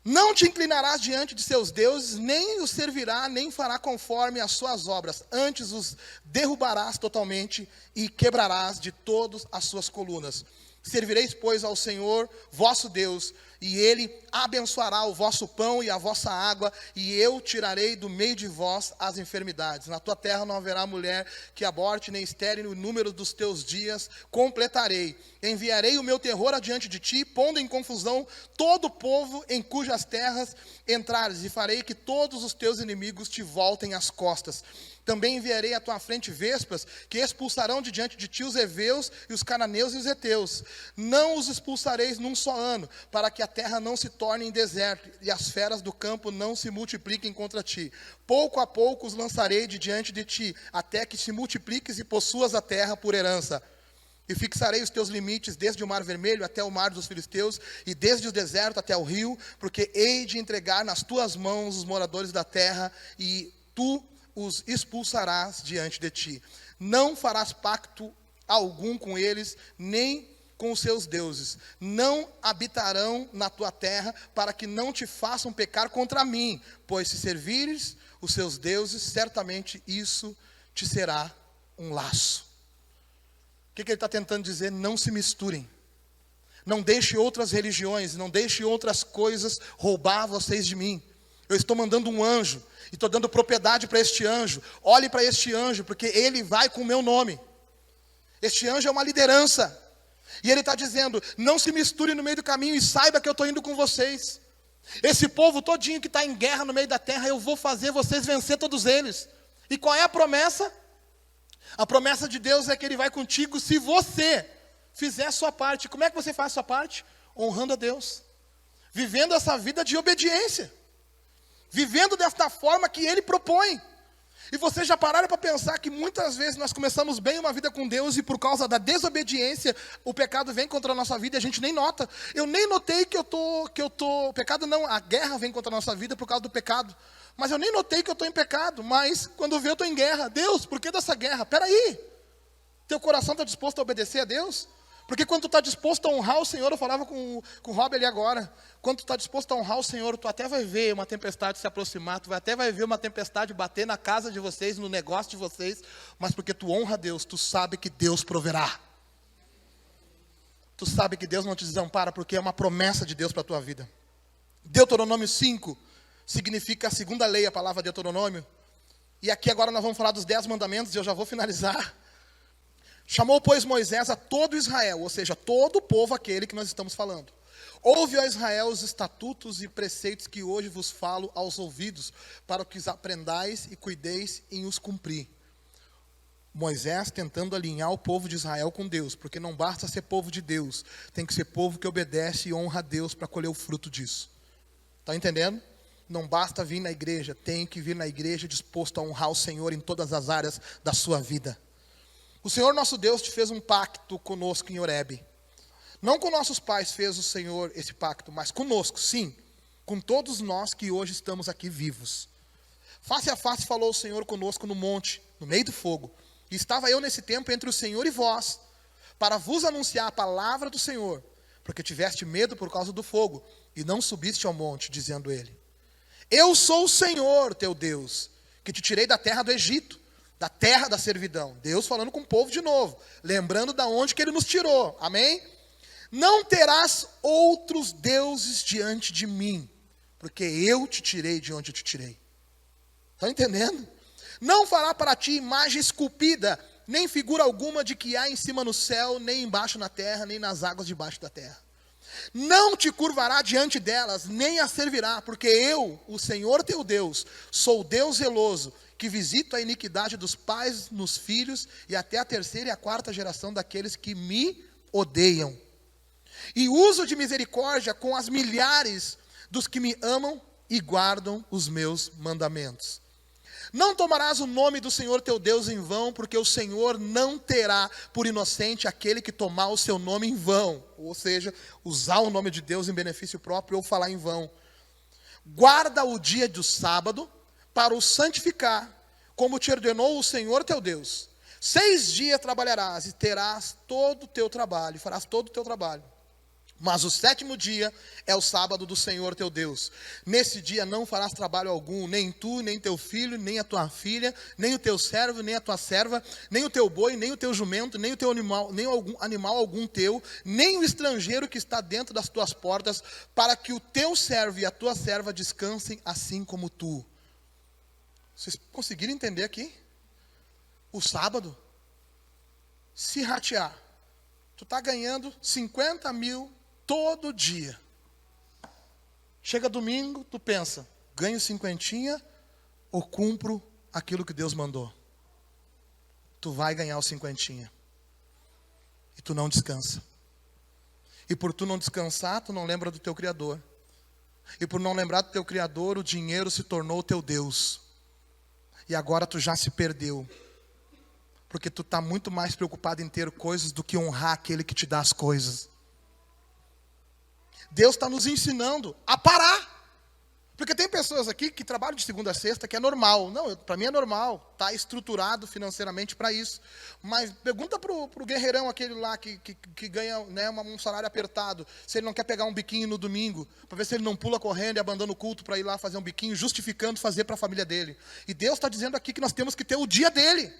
Não te inclinarás diante de seus deuses, nem os servirá, nem fará conforme as suas obras. Antes os derrubarás totalmente e quebrarás de todas as suas colunas. Servireis, pois, ao Senhor, vosso Deus, e Ele abençoará o vosso pão e a vossa água, e eu tirarei do meio de vós as enfermidades. Na tua terra não haverá mulher que aborte, nem estéril, o número dos teus dias completarei. Enviarei o meu terror adiante de ti, pondo em confusão todo o povo em cujas terras entrares, e farei que todos os teus inimigos te voltem as costas. Também enviarei à tua frente vespas, que expulsarão de diante de ti os heveus, e os cananeus e os heteus. Não os expulsareis num só ano, para que a terra não se torne em deserto, e as feras do campo não se multipliquem contra ti. Pouco a pouco os lançarei de diante de ti, até que te multipliques e possuas a terra por herança. E fixarei os teus limites desde o mar vermelho até o mar dos filisteus, e desde o deserto até o rio, porque hei de entregar nas tuas mãos os moradores da terra, e tu os expulsarás diante de ti. Não farás pacto algum com eles, nem com os seus deuses. Não habitarão na tua terra, para que não te façam pecar contra mim. Pois se servires os seus deuses, certamente isso te será um laço. O que ele está tentando dizer? Não se misturem. Não deixe outras religiões, não deixe outras coisas roubar vocês de mim. Eu estou mandando um anjo, e estou dando propriedade para este anjo. Olhe para este anjo, porque ele vai com o meu nome. Este anjo é uma liderança. E ele está dizendo, não se misture no meio do caminho e saiba que eu estou indo com vocês. Esse povo todinho que está em guerra no meio da terra, eu vou fazer vocês vencer todos eles. E qual é a promessa? A promessa de Deus é que Ele vai contigo se você fizer a sua parte. Como é que você faz a sua parte? Honrando a Deus. Vivendo essa vida de obediência. Vivendo desta forma que Ele propõe. E vocês já pararam para pensar que muitas vezes nós começamos bem uma vida com Deus e por causa da desobediência, o pecado vem contra a nossa vida e a gente nem nota. Eu nem notei que eu tô, pecado não, a guerra vem contra a nossa vida por causa do pecado. Mas eu nem notei que eu estou em pecado, mas quando vê eu estou em guerra. Deus, por que dessa guerra? Peraí, teu coração está disposto a obedecer a Deus? Porque quando tu está disposto a honrar o Senhor, eu falava com o Rob ali agora, quando tu está disposto a honrar o Senhor, tu até vai ver uma tempestade se aproximar, tu até vai ver uma tempestade bater na casa de vocês, no negócio de vocês, mas porque tu honra a Deus, tu sabe que Deus proverá. Tu sabe que Deus não te desampara, porque é uma promessa de Deus para a tua vida. Deuteronômio 5 significa a segunda lei, a palavra Deuteronômio. E aqui agora nós vamos falar dos 10 mandamentos, e eu já vou finalizar. Chamou, pois, Moisés a todo Israel, ou seja, todo o povo aquele que nós estamos falando. Ouve, ó Israel, os estatutos e preceitos que hoje vos falo aos ouvidos, para que os aprendais e cuideis em os cumprir. Moisés tentando alinhar o povo de Israel com Deus, porque não basta ser povo de Deus, tem que ser povo que obedece e honra a Deus para colher o fruto disso. Está entendendo? Não basta vir na igreja, tem que vir na igreja disposto a honrar o Senhor em todas as áreas da sua vida. O Senhor nosso Deus te fez um pacto conosco em Horebe. Não com nossos pais fez o Senhor esse pacto, mas conosco, sim. Com todos nós que hoje estamos aqui vivos. Face a face falou o Senhor conosco no monte, no meio do fogo. E estava eu nesse tempo entre o Senhor e vós, para vos anunciar a palavra do Senhor. Porque tiveste medo por causa do fogo, e não subiste ao monte, dizendo ele. Eu sou o Senhor teu Deus, que te tirei da terra do Egito, da terra da servidão. Deus falando com o povo de novo, lembrando da onde que Ele nos tirou, amém? Não terás outros deuses diante de mim, porque eu te tirei de onde eu te tirei. Estão entendendo? Não fará para ti imagem esculpida, nem figura alguma de que há em cima no céu, nem embaixo na terra, nem nas águas debaixo da terra. Não te curvará diante delas, nem as servirá, porque eu, o Senhor teu Deus, sou Deus zeloso, que visito a iniquidade dos pais nos filhos, e até a terceira e a quarta geração daqueles que me odeiam. E uso de misericórdia com as milhares dos que me amam e guardam os meus mandamentos. Não tomarás o nome do Senhor teu Deus em vão, porque o Senhor não terá por inocente aquele que tomar o seu nome em vão. Ou seja, usar o nome de Deus em benefício próprio ou falar em vão. Guarda o dia do sábado para o santificar, como te ordenou o Senhor teu Deus. 6 dias trabalharás e terás todo o teu trabalho, farás todo o teu trabalho. Mas o 7º dia é o sábado do Senhor teu Deus. Nesse dia não farás trabalho algum, nem tu, nem teu filho, nem a tua filha, nem o teu servo, nem a tua serva, nem o teu boi, nem o teu jumento, nem o teu animal, nem algum animal algum teu, nem o estrangeiro que está dentro das tuas portas, para que o teu servo e a tua serva descansem assim como tu. Vocês conseguiram entender aqui? O sábado, se ratear, tu está ganhando 50 mil todo dia. Chega domingo, tu pensa, ganho 50 ou cumpro aquilo que Deus mandou? Tu vai ganhar os 50. E tu não descansa. E por tu não descansar, tu não lembra do teu Criador. E por não lembrar do teu Criador, o dinheiro se tornou o teu Deus. E agora tu já se perdeu. Porque tu está muito mais preocupado em ter coisas do que honrar aquele que te dá as coisas. Deus está nos ensinando a parar. Porque tem pessoas aqui que trabalham de segunda a sexta, que é normal. Não, para mim é normal. Está estruturado financeiramente para isso. Mas pergunta para o guerreirão, aquele lá que ganha, né, um salário apertado, se ele não quer pegar um biquinho no domingo, para ver se ele não pula correndo e abandona o culto para ir lá fazer um biquinho, justificando fazer para a família dele. E Deus está dizendo aqui que nós temos que ter o dia dele,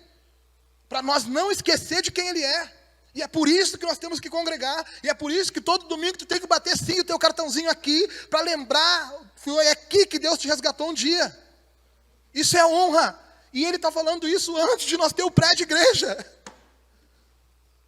para nós não esquecer de quem ele é. E é por isso que nós temos que congregar. E é por isso que todo domingo tu tem que bater sim o teu cartãozinho aqui, para lembrar, foi aqui que Deus te resgatou um dia. Isso é honra. E ele está falando isso antes de nós ter o pré de igreja.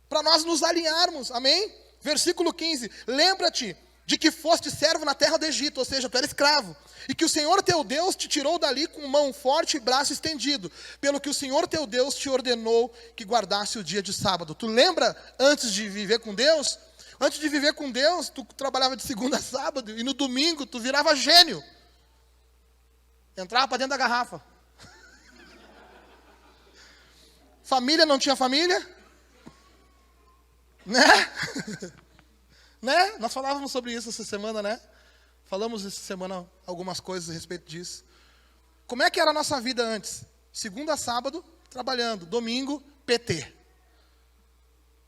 Para nós nos alinharmos, amém? Versículo 15, lembra-te de que foste servo na terra do Egito, ou seja, tu era escravo, e que o Senhor teu Deus te tirou dali com mão forte e braço estendido, pelo que o Senhor teu Deus te ordenou que guardasse o dia de sábado. Tu lembra, antes de viver com Deus? Antes de viver com Deus, tu trabalhava de segunda a sábado, e no domingo tu virava gênio. Entrava para dentro da garrafa. Família não tinha família? Né? Né? Nós falávamos sobre isso essa semana, né? Falamos essa semana algumas coisas a respeito disso. Como é que era a nossa vida antes? Segunda a sábado, trabalhando. Domingo, PT.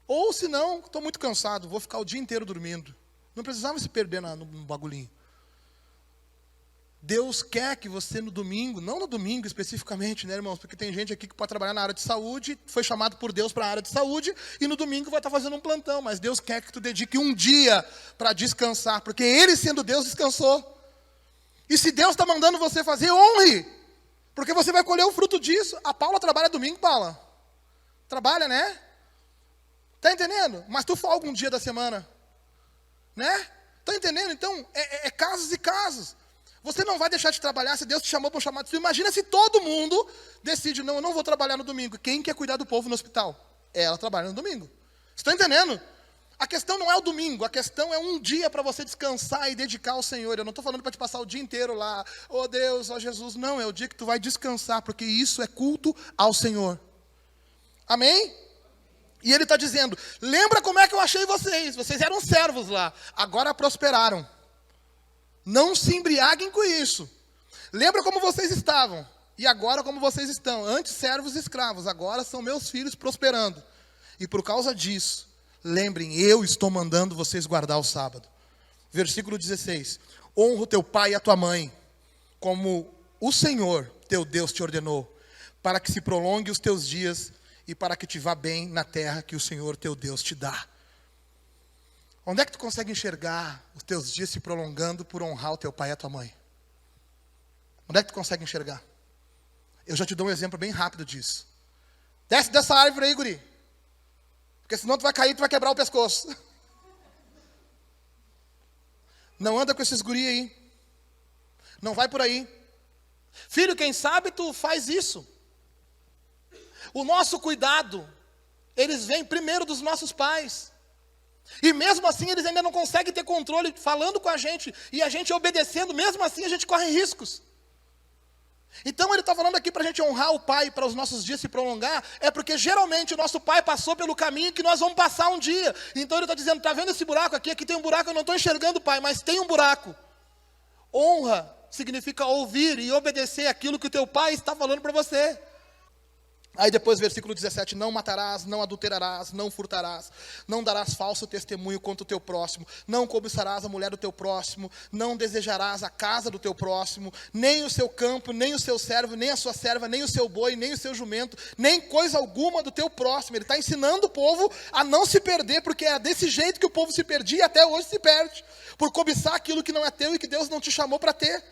Ou se não, estou muito cansado, vou ficar o dia inteiro dormindo. Não precisava se perder no bagulhinho. Deus quer que você no domingo, não no domingo especificamente, né, irmãos? Porque tem gente aqui que pode trabalhar na área de saúde, foi chamado por Deus para a área de saúde, e no domingo vai estar fazendo um plantão. Mas Deus quer que tu dedique um dia para descansar, porque Ele, sendo Deus, descansou. E se Deus está mandando você fazer, honre, porque você vai colher o fruto disso. A Paula trabalha domingo, Paula? Trabalha, né? Está entendendo? Mas tu folga um dia da semana, né? Está entendendo? Então, é casos e casos. Você não vai deixar de trabalhar se Deus te chamou para um chamado de filho. Imagina se todo mundo decide, não, eu não vou trabalhar no domingo. Quem quer cuidar do povo no hospital? Ela trabalha no domingo. Você está entendendo? A questão não é o domingo, a questão é um dia para você descansar e dedicar ao Senhor. Eu não estou falando para te passar o dia inteiro lá, oh Deus, oh Jesus. Não, é o dia que tu vai descansar, porque isso é culto ao Senhor. Amém? E Ele está dizendo, lembra como é que eu achei vocês? Vocês eram servos lá, agora prosperaram. Não se embriaguem com isso. Lembra como vocês estavam. E agora como vocês estão. Antes servos e escravos. Agora são meus filhos prosperando. E por causa disso, lembrem, eu estou mandando vocês guardar o sábado. Versículo 16. Honra o teu pai e a tua mãe, como o Senhor teu Deus te ordenou, para que se prolongue os teus dias e para que te vá bem na terra que o Senhor teu Deus te dá. Onde é que tu consegue enxergar os teus dias se prolongando por honrar o teu pai e a tua mãe? Onde é que tu consegue enxergar? Eu já te dou um exemplo bem rápido disso. Desce dessa árvore aí, guri. Porque senão tu vai cair e tu vai quebrar o pescoço. Não anda com esses guri aí. Não vai por aí. Filho, quem sabe tu faz isso. O nosso cuidado, eles vêm primeiro dos nossos pais. E mesmo assim eles ainda não conseguem ter controle falando com a gente. E a gente obedecendo, mesmo assim a gente corre riscos. Então ele está falando aqui para a gente honrar o pai, para os nossos dias se prolongar, é porque geralmente o nosso pai passou pelo caminho que nós vamos passar um dia. Então ele está dizendo, está vendo esse buraco aqui? Aqui tem um buraco, eu não estou enxergando, pai, mas tem um buraco. Honra significa ouvir e obedecer aquilo que o teu pai está falando para você. Aí depois, versículo 17, não matarás, não adulterarás, não furtarás, não darás falso testemunho contra o teu próximo, não cobiçarás a mulher do teu próximo, não desejarás a casa do teu próximo, nem o seu campo, nem o seu servo, nem a sua serva, nem o seu boi, nem o seu jumento, nem coisa alguma do teu próximo. Ele está ensinando o povo a não se perder, porque é desse jeito que o povo se perdia e até hoje se perde, por cobiçar aquilo que não é teu e que Deus não te chamou para ter.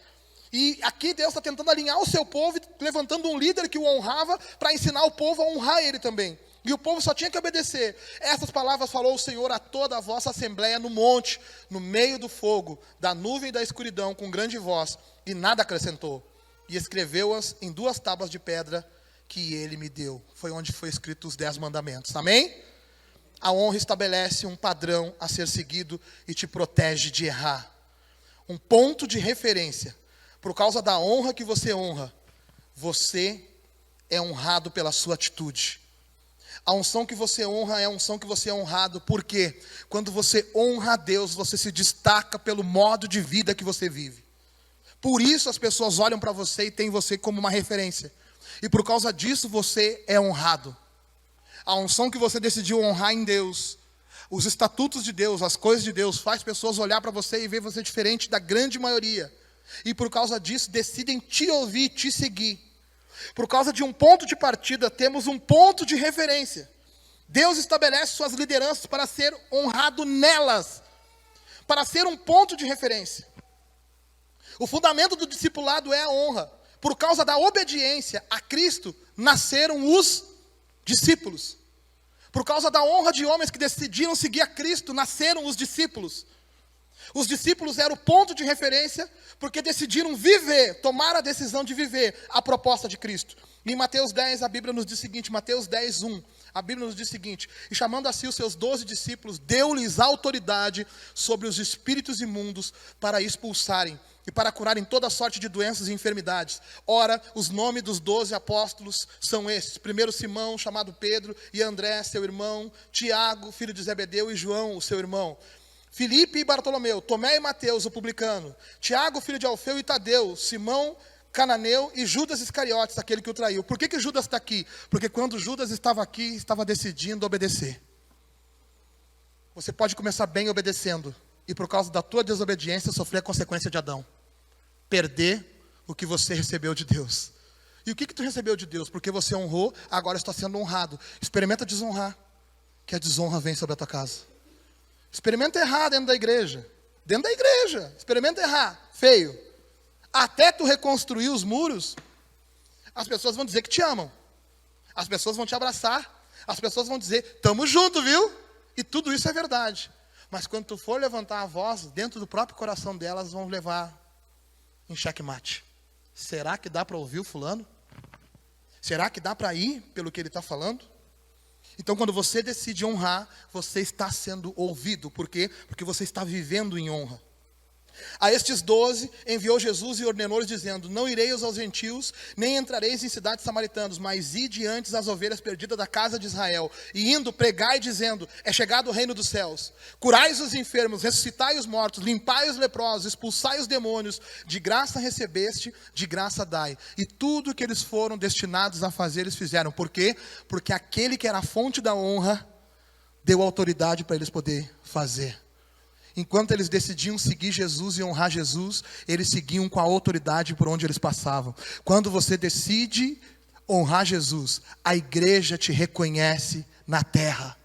E aqui Deus está tentando alinhar o seu povo, levantando um líder que o honrava, para ensinar o povo a honrar ele também. E o povo só tinha que obedecer. Essas palavras falou o Senhor a toda a vossa assembleia no monte, no meio do fogo, da nuvem e da escuridão, com grande voz, e nada acrescentou. E escreveu-as em 2 tábuas de pedra que ele me deu. Foi onde foi escrito os 10 mandamentos. Amém? A honra estabelece um padrão a ser seguido e te protege de errar. Um ponto de referência. Por causa da honra que você honra, você é honrado pela sua atitude. A unção que você honra é a unção que você é honrado. Por quê? Quando você honra a Deus, você se destaca pelo modo de vida que você vive. Por isso as pessoas olham para você e têm você como uma referência. E por causa disso você é honrado. A unção que você decidiu honrar em Deus, os estatutos de Deus, as coisas de Deus, faz pessoas olhar para você e ver você diferente da grande maioria. E por causa disso, decidem te ouvir, te seguir. Por causa de um ponto de partida, temos um ponto de referência. Deus estabelece suas lideranças para ser honrado nelas. Para ser um ponto de referência. O fundamento do discipulado é a honra. Por causa da obediência a Cristo, nasceram os discípulos. Por causa da honra de homens que decidiram seguir a Cristo, nasceram os discípulos. Os discípulos eram o ponto de referência porque decidiram viver, tomar a decisão de viver a proposta de Cristo. Em Mateus 10, a Bíblia nos diz o seguinte, Mateus 10, 1, a Bíblia nos diz o seguinte, e chamando assim os seus 12 discípulos, deu-lhes autoridade sobre os espíritos imundos para expulsarem e para curarem toda sorte de doenças e enfermidades. Ora, os nomes dos 12 apóstolos são estes, primeiro Simão, chamado Pedro, e André, seu irmão, Tiago, filho de Zebedeu, e João, o seu irmão, Filipe e Bartolomeu, Tomé e Mateus, o publicano, Tiago, filho de Alfeu e Tadeu, Simão, Cananeu e Judas Iscariotes, aquele que o traiu. Por que Judas está aqui? Porque quando Judas estava aqui, estava decidindo obedecer. Você pode começar bem obedecendo e por causa da tua desobediência sofrer a consequência de Adão. Perder o que você recebeu de Deus. E o que tu recebeu de Deus? Porque você honrou, agora está sendo honrado. Experimenta desonrar, que a desonra vem sobre a tua casa. Experimenta errar dentro da igreja. Dentro da igreja. Experimenta errar. Feio. Até tu reconstruir os muros, as pessoas vão dizer que te amam. As pessoas vão te abraçar. As pessoas vão dizer, tamo junto, viu? E tudo isso é verdade. Mas quando tu for levantar a voz, dentro do próprio coração delas, vão levar em xeque-mate. Será que dá para ouvir o fulano? Será que dá para ir pelo que ele está falando? Então, quando você decide honrar, você está sendo ouvido. Por quê? Porque você está vivendo em honra. A estes 12 enviou Jesus e ordenou-lhes dizendo, não ireis aos gentios, nem entrareis em cidades samaritanos, mas ide antes as ovelhas perdidas da casa de Israel. E indo, pregai dizendo, é chegado o reino dos céus. Curai os enfermos, ressuscitai os mortos, limpai os leprosos, expulsai os demônios. De graça recebeste, de graça dai. E tudo que eles foram destinados a fazer, eles fizeram. Por quê? Porque aquele que era a fonte da honra, deu autoridade para eles poderem fazer. Enquanto eles decidiam seguir Jesus e honrar Jesus, eles seguiam com a autoridade por onde eles passavam. Quando você decide honrar Jesus, a igreja te reconhece na terra.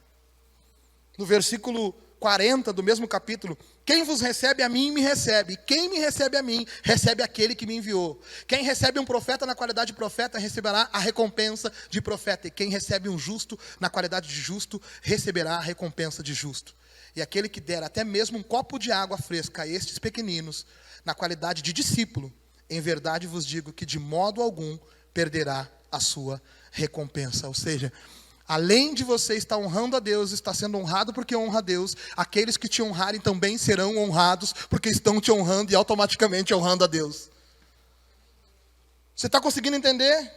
No versículo 40 do mesmo capítulo: quem vos recebe a mim, me recebe. Quem me recebe a mim, recebe aquele que me enviou. Quem recebe um profeta na qualidade de profeta, receberá a recompensa de profeta. E quem recebe um justo na qualidade de justo, receberá a recompensa de justo. E aquele que der até mesmo um copo de água fresca a estes pequeninos, na qualidade de discípulo, em verdade vos digo que de modo algum perderá a sua recompensa. Ou seja, além de você estar honrando a Deus, está sendo honrado porque honra a Deus, aqueles que te honrarem também serão honrados porque estão te honrando e automaticamente honrando a Deus. Você está conseguindo entender?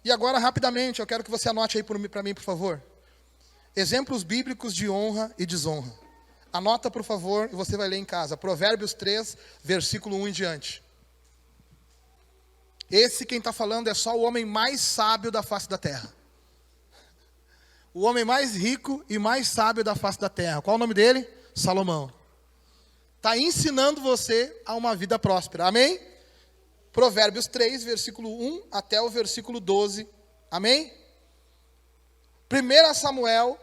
E agora, rapidamente, eu quero que você anote aí para mim, por favor. Exemplos bíblicos de honra e desonra. Anota, por favor, e você vai ler em casa. Provérbios 3, versículo 1 em diante. Esse quem está falando é só o homem mais sábio da face da terra. O homem mais rico e mais sábio da face da terra. Qual o nome dele? Salomão. Está ensinando você a uma vida próspera. Amém? Provérbios 3, versículo 1 até o versículo 12. Amém? 1 Samuel,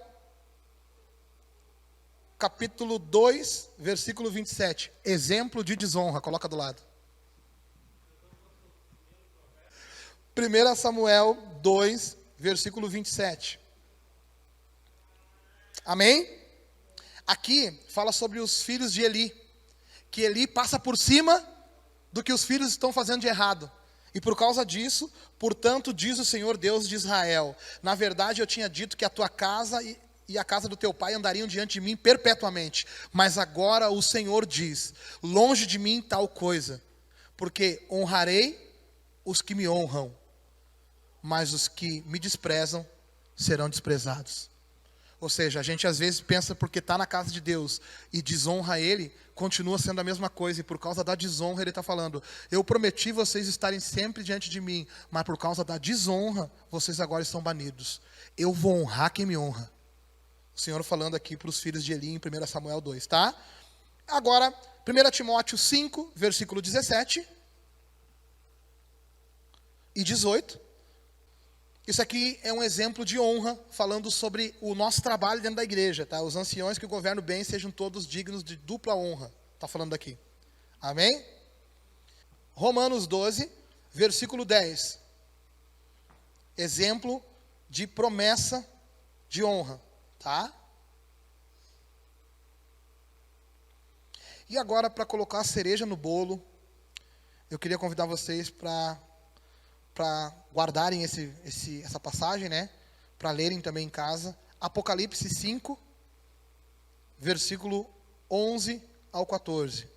capítulo 2, versículo 27. Exemplo de desonra. Coloca do lado. 1 Samuel 2, versículo 27. Amém? Aqui fala sobre os filhos de Eli. Que Eli passa por cima do que os filhos estão fazendo de errado. E por causa disso, portanto, diz o Senhor Deus de Israel: na verdade eu tinha dito que a tua casa e a casa do teu pai andariam diante de mim perpetuamente. Mas agora o Senhor diz: longe de mim tal coisa, porque honrarei os que me honram, mas os que me desprezam serão desprezados. Ou seja, a gente às vezes pensa porque está na casa de Deus e desonra Ele, continua sendo a mesma coisa. E por causa da desonra Ele está falando: eu prometi vocês estarem sempre diante de mim, mas por causa da desonra, vocês agora estão banidos. Eu vou honrar quem me honra. O Senhor falando aqui para os filhos de Eli em 1 Samuel 2, tá? Agora, 1 Timóteo 5, versículo 17 e 18. Isso aqui é um exemplo de honra, falando sobre o nosso trabalho dentro da igreja, tá? Os anciões que governam bem sejam todos dignos de dupla honra. Está falando aqui. Amém? Romanos 12, versículo 10. Exemplo de promessa de honra, tá? E agora, para colocar a cereja no bolo, eu queria convidar vocês para guardarem essa passagem, né? Para lerem também em casa. Apocalipse 5, versículo 11 ao 14.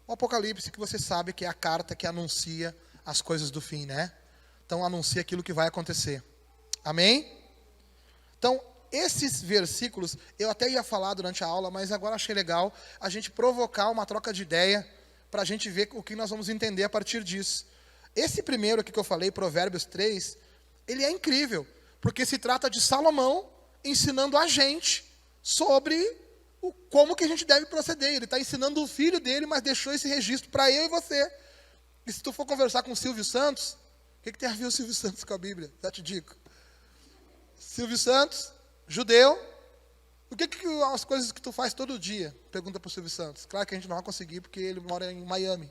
O Apocalipse, que você sabe que é a carta que anuncia as coisas do fim, né? Então, anuncia aquilo que vai acontecer. Amém? Então, esses versículos, eu até ia falar durante a aula, mas agora achei legal a gente provocar uma troca de ideia para a gente ver o que nós vamos entender a partir disso. Esse primeiro aqui que eu falei, Provérbios 3, ele é incrível, porque se trata de Salomão ensinando a gente sobre como que a gente deve proceder. Ele está ensinando o filho dele, mas deixou esse registro para eu e você. E se tu for conversar com o Silvio Santos, o que tem a ver o Silvio Santos com a Bíblia? Já te digo. Silvio Santos, judeu, o que as coisas que tu faz todo dia? Pergunta para o Silvio Santos. Claro que a gente não vai conseguir, porque ele mora em Miami.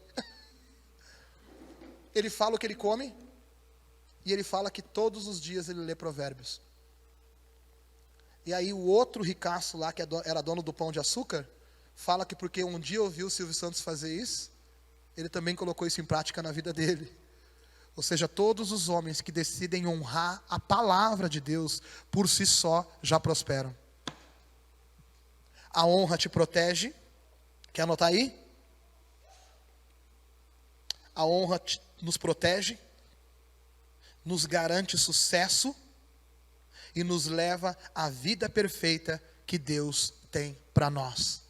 Ele fala o que ele come, e ele fala que todos os dias ele lê provérbios. E aí o outro ricaço lá, que era dono do Pão de Açúcar, fala que porque um dia ouviu o Silvio Santos fazer isso, ele também colocou isso em prática na vida dele. Ou seja, todos os homens que decidem honrar a palavra de Deus, por si só, já prosperam. A honra te protege. Quer anotar aí? A honra nos protege, nos garante sucesso e nos leva à vida perfeita que Deus tem para nós.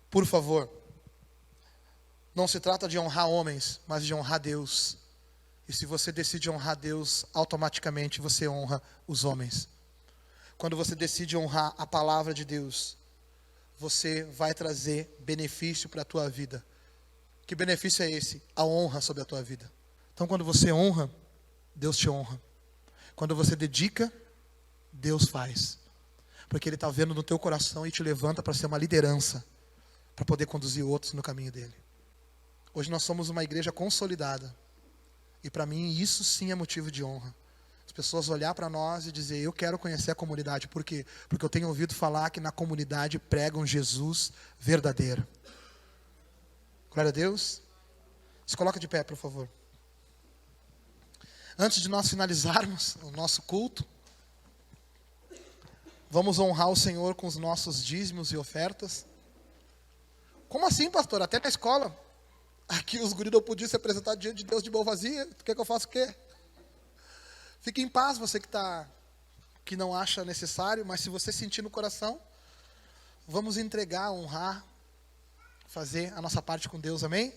Por favor, não se trata de honrar homens, mas de honrar Deus. E se você decide honrar Deus, automaticamente você honra os homens. Quando você decide honrar a palavra de Deus, você vai trazer benefício para a tua vida. Que benefício é esse? A honra sobre a tua vida. Então, quando você honra, Deus te honra. Quando você dedica, Deus faz. Porque Ele está vendo no teu coração e te levanta para ser uma liderança, para poder conduzir outros no caminho dEle. Hoje nós somos uma igreja consolidada. E para mim isso sim é motivo de honra. As pessoas olhar para nós e dizer, eu quero conhecer a comunidade. Por quê? Porque eu tenho ouvido falar que na comunidade pregam Jesus verdadeiro. Glória a Deus. Se coloca de pé, por favor. Antes de nós finalizarmos o nosso culto, vamos honrar o Senhor com os nossos dízimos e ofertas. Como assim, pastor? Até na escola. Aqui os guris não podiam se apresentar diante de Deus de mão vazia. Tu quer que eu faça o quê? Fique em paz, você que não acha necessário, mas se você sentir no coração, vamos entregar, honrar, fazer a nossa parte com Deus, amém?